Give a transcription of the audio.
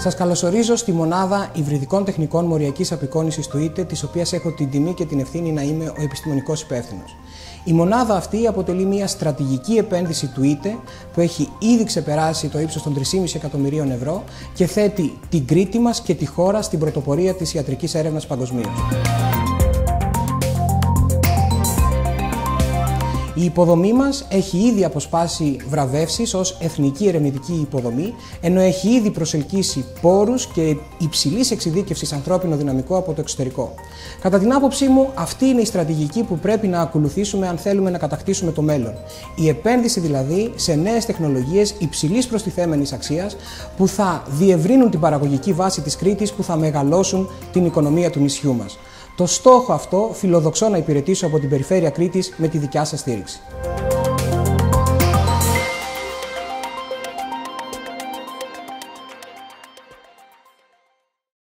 Σας καλωσορίζω στη μονάδα υβριδικών τεχνικών μοριακής απεικόνησης του ΙΤΕ, της οποίας έχω την τιμή και την ευθύνη να είμαι ο επιστημονικός υπεύθυνος. Η μονάδα αυτή αποτελεί μια στρατηγική επένδυση του ΙΤΕ που έχει ήδη ξεπεράσει το ύψος των 3,5 εκατομμυρίων ευρώ και θέτει την Κρήτη μας και τη χώρα στην πρωτοπορία της ιατρικής έρευνας παγκοσμίως. Η υποδομή μας έχει ήδη αποσπάσει βραβεύσεις ως εθνική ερευνητική υποδομή, ενώ έχει ήδη προσελκύσει πόρους και υψηλής εξειδίκευσης ανθρώπινο δυναμικό από το εξωτερικό. Κατά την άποψή μου, αυτή είναι η στρατηγική που πρέπει να ακολουθήσουμε αν θέλουμε να κατακτήσουμε το μέλλον. Η επένδυση δηλαδή σε νέες τεχνολογίες υψηλής προστιθέμενης αξίας που θα διευρύνουν την παραγωγική βάση της Κρήτης, που θα μεγαλώσουν την οικονομία του νησιού μας. Το στόχο αυτό φιλοδοξώ να υπηρετήσω από την περιφέρεια Κρήτης με τη δικιά σας στήριξη.